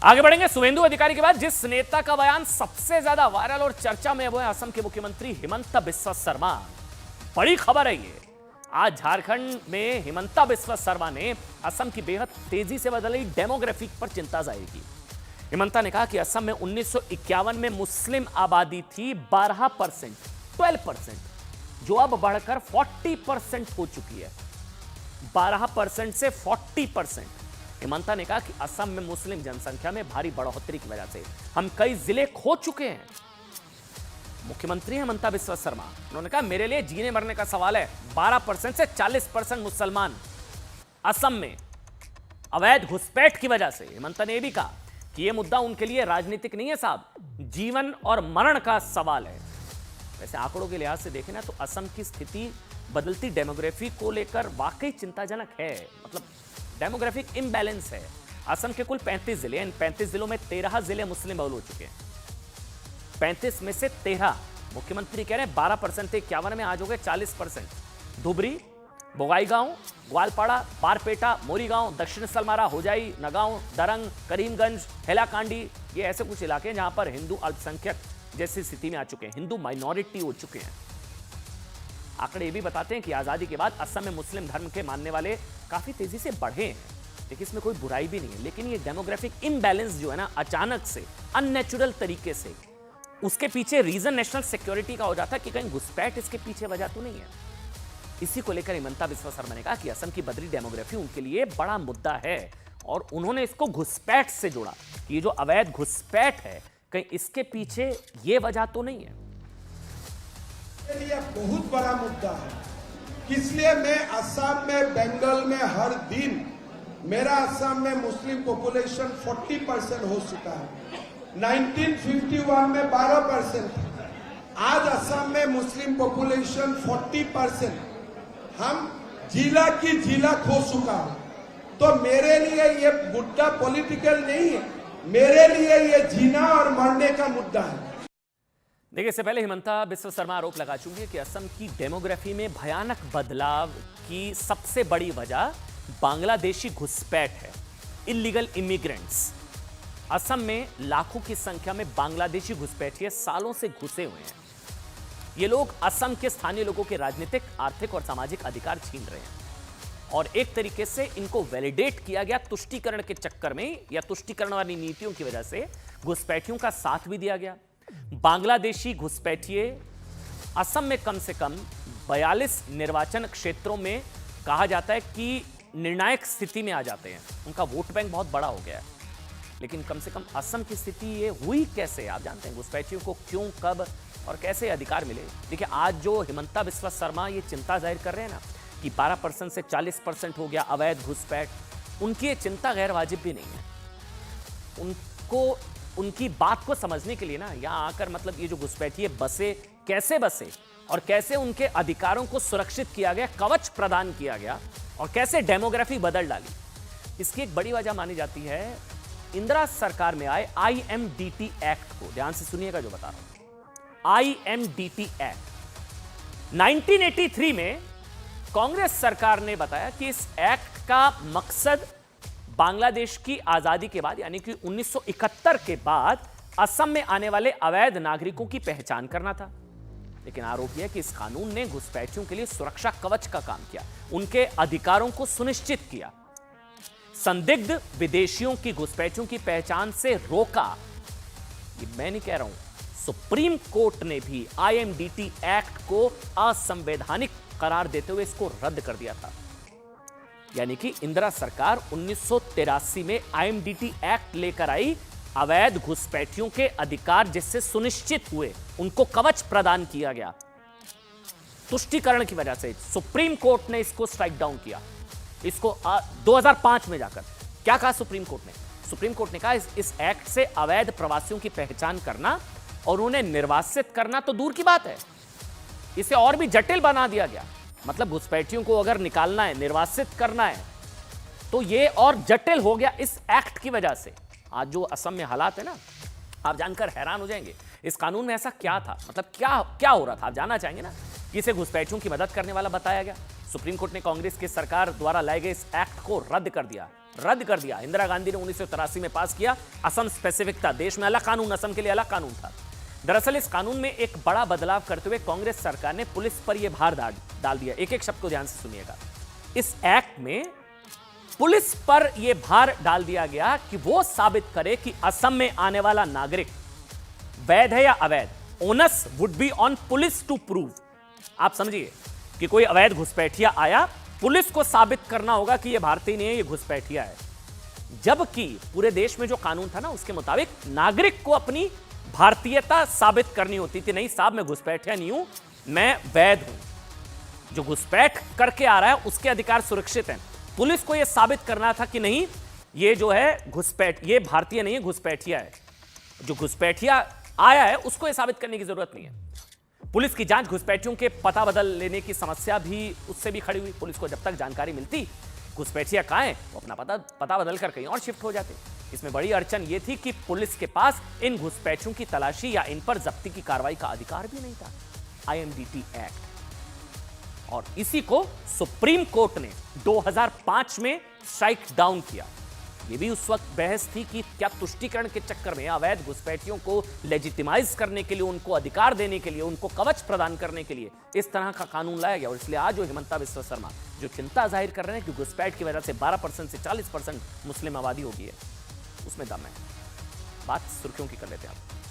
आगे बढ़ेंगे सुवेंदु अधिकारी के बाद जिस नेता का बयान सबसे ज्यादा वायरल और चर्चा में है वो है असम के मुख्यमंत्री हिमंता बिस्वा शर्मा। बड़ी खबर है ये। आज झारखंड में हिमंता बिस्वा शर्मा ने असम की बेहद तेजी से बदली डेमोग्राफी पर चिंता जाहिर की। हिमंता ने कहा कि असम में 1951 में मुस्लिम आबादी थी 12%, 12%, जो अब बढ़कर 40% हो चुकी है। 12% से 40%। हिमंता ने कहा कि असम में मुस्लिम जनसंख्या में भारी बढ़ोतरी की वजह से हम कई जिले खो चुके हैं। मुख्यमंत्री हिमंता बिस्वा शर्मा उन्होंने कहा मेरे लिए जीने मरने का सवाल है। 12% से 40% मुसलमान असम में अवैध घुसपैठ की वजह से। हिमंता ने यह भी कहा कि यह मुद्दा उनके लिए राजनीतिक नहीं है साहब, जीवन और मरण का सवाल है। वैसे आंकड़ों के लिहाज से देखें ना तो असम की स्थिति बदलती डेमोग्राफी को लेकर वाकई चिंताजनक है। मतलब डेमोग्राफिक इम्बैलेंस है। असम के कुल 35 जिले, इन 35 जिलों में 13 जिले मुस्लिम बहुल हो चुके हैं। 35 में से 13, मुख्यमंत्री कह रहे हैं 12% थे 51 में, आज हो गए 40%। धुबरी, बोगाईगांव, ग्वालपाड़ा, बारपेटा, मोरीगांव, दक्षिण सलमारा, होजाई, नगांव, दरंग, करीमगंज, हैलाकांडी, ये ऐसे कुछ इलाके हैं जहां पर हिंदू अल्पसंख्यक जैसी स्थिति में आ चुके हैं, हिंदू माइनॉरिटी हो चुके हैं। आंकड़े ये भी बताते हैं कि आजादी के बाद असम में मुस्लिम धर्म के मानने वाले काफी तेजी से बढ़े हैं। देखिए इसमें कोई बुराई भी नहीं है, लेकिन ये डेमोग्राफिक इम्बैलेंस जो है ना, अचानक से अननेचुरल तरीके से, उसके पीछे रीजन नेशनल सिक्योरिटी का हो जाता है कि कहीं घुसपैठ इसके पीछे वजह तो नहीं है। इसी को लेकर हिमंता बिस्वा शर्मा ने कहा कि असम की बदली डेमोग्राफी उनके लिए बड़ा मुद्दा है और उन्होंने इसको घुसपैठ से जोड़ा कि ये जो अवैध घुसपैठ है कहीं इसके पीछे ये वजह तो नहीं है। ये बहुत बड़ा मुद्दा है, इसलिए मैं असम में, बंगाल में हर दिन, मेरा असम में मुस्लिम पॉपुलेशन 40% हो चुका है। 1951 में 12% था, आज असम में मुस्लिम पॉपुलेशन 40%। हम जिला की जिला खो चुका हूं। तो मेरे लिए ये मुद्दा पॉलिटिकल नहीं है, मेरे लिए ये जीना और मरने का मुद्दा है। देखिए इससे पहले हिमंता बिस्वा शर्मा आरोप लगा चुके हैं कि असम की डेमोग्राफी में भयानक बदलाव की सबसे बड़ी वजह बांग्लादेशी घुसपैठ है, इलीगल इमिग्रेंट्स। असम में लाखों की संख्या में बांग्लादेशी घुसपैठिए सालों से घुसे हुए हैं। ये लोग असम के स्थानीय लोगों के राजनीतिक, आर्थिक और सामाजिक अधिकार छीन रहे हैं और एक तरीके से इनको वैलिडेट किया गया तुष्टीकरण के चक्कर में, या तुष्टीकरण वाली नीतियों की वजह से घुसपैठियों का साथ भी दिया गया। बांग्लादेशी घुसपैठिए असम में कम से कम 42 निर्वाचन क्षेत्रों में कहा जाता है कि निर्णायक स्थिति में आ जाते हैं। उनका वोट बैंक बहुत बड़ा हो गया है। लेकिन कम से कम असम की स्थिति ये हुई कैसे? आप जानते हैं घुसपैठियों को क्यों, कब और कैसे अधिकार मिले? देखिए आज जो हिमंता बिस्वा शर्मा ये चिंता जाहिर कर रहे हैं ना कि 12% से 40% हो गया अवैध घुसपैठ, उनकी ये चिंता गैर वाजिब भी नहीं है। उनको उनकी बात को समझने के लिए ना यहां आकर, मतलब ये जो घुसपैठिए बसे, कैसे बसे और कैसे उनके अधिकारों को सुरक्षित किया गया, कवच प्रदान किया गया और कैसे डेमोग्राफी बदल डाली, इसकी एक बड़ी वजह मानी जाती है इंदिरा सरकार में आए IMDT एक्ट को। ध्यान से सुनिएगा जो बता रहा हूं। IMDT एक्ट 1983 में कांग्रेस सरकार ने बताया कि इस एक्ट का मकसद बांग्लादेश की आजादी के बाद यानी कि 1971 के बाद असम में आने वाले अवैध नागरिकों की पहचान करना था। लेकिन आरोप यह है कि इस कानून ने घुसपैठियों के लिए सुरक्षा कवच का काम किया, उनके अधिकारों को सुनिश्चित किया, संदिग्ध विदेशियों की घुसपैठियों की पहचान से रोका। ये मैं नहीं कह रहा हूं, सुप्रीम कोर्ट ने भी IMDT एक्ट को असंवैधानिक करार देते हुए इसको रद्द कर दिया था। यानी कि इंदिरा सरकार 1983 में IMDT एक्ट लेकर आई, अवैध घुसपैठियों के अधिकार जिससे सुनिश्चित हुए, उनको कवच प्रदान किया गया। तुष्टीकरण की वजह से सुप्रीम कोर्ट ने इसको स्ट्राइक डाउन किया। इसको 2005 में जाकर क्या कहा सुप्रीम कोर्ट ने? सुप्रीम कोर्ट ने कहा इस एक्ट से अवैध प्रवासियों की पहचान करना और उन्हें निर्वासित करना तो दूर की बात है, इसे और भी जटिल बना दिया गया। मतलब घुसपैठियों को अगर निकालना है, निर्वासित करना है, तो ये और जटिल हो गया इस एक्ट की वजह से। आज जो असम में हालात है ना, आप जानकर हैरान हो जाएंगे इस कानून में ऐसा क्या था, मतलब क्या क्या हो रहा था, आप जानना चाहेंगे ना। कि इसे घुसपैठियों की मदद करने वाला बताया गया। सुप्रीम कोर्ट ने कांग्रेस की सरकार द्वारा लाए गए इस एक्ट को रद्द कर दिया। इंदिरा गांधी ने 1983 में पास किया। असम स्पेसिफिक था, देश में अलग कानून, असम के लिए अलग कानून था। दरअसल इस कानून में एक बड़ा बदलाव करते हुए कांग्रेस सरकार ने पुलिस पर यह भार डाल दिया। एक एक शब्द को ध्यान से सुनिएगा। इस एक्ट में पुलिस पर यह भार डाल दिया गया कि वो साबित करे कि असम में आने वाला नागरिक वैध है या अवैध। Onus would be on police to prove. आप समझिए कि कोई अवैध घुसपैठिया आया, पुलिस को साबित करना होगा कि यह भारतीय नहीं है, यह घुसपैठिया है। जबकि पूरे देश में जो कानून था ना, उसके मुताबिक नागरिक को अपनी भारतीयता साबित करनी होती थी। नहीं साहब, मैं घुसपैठिया नहीं हूं, मैं वैध हूं। जो घुसपैठ करके आ रहा है उसके अधिकार सुरक्षित हैं। पुलिस को यह साबित करना था कि नहीं, ये जो है घुसपैठ, ये भारतीय नहीं है, घुसपैठिया है। जो घुसपैठिया आया है उसको यह साबित करने की जरूरत नहीं है। पुलिस की जांच घुसपैठियों के पता बदल लेने की समस्या भी उससे भी खड़ी हुई। पुलिस को जब तक जानकारी मिलती घुसपैठिया कहां है, वो अपना पता बदल कर कहीं और शिफ्ट हो जाते। इसमें बड़ी अड़चन यह थी कि पुलिस के पास इन घुसपैठियों की तलाशी या इन पर जब्ती की कार्रवाई का अधिकार भी नहीं था, आईएमडीटी एक्ट। और इसी को सुप्रीम कोर्ट ने 2005 में स्ट्राइक डाउन किया। यह भी उस वक्त बहस थी कि क्या तुष्टीकरण के चक्कर में अवैध घुसपैठियों को लेजिटिमाइज करने के लिए, उनको अधिकार देने के लिए, उनको कवच प्रदान करने के लिए इस तरह का कानून लाया गया। और इसलिए आज जो हिमंता बिस्वा शर्मा जो चिंता जाहिर कर रहे हैं कि घुसपैठ की वजह से 12% से 40% मुस्लिम आबादी हो गई है, उसमें दम है। बात सुर्खियों की कर लेते हैं आप।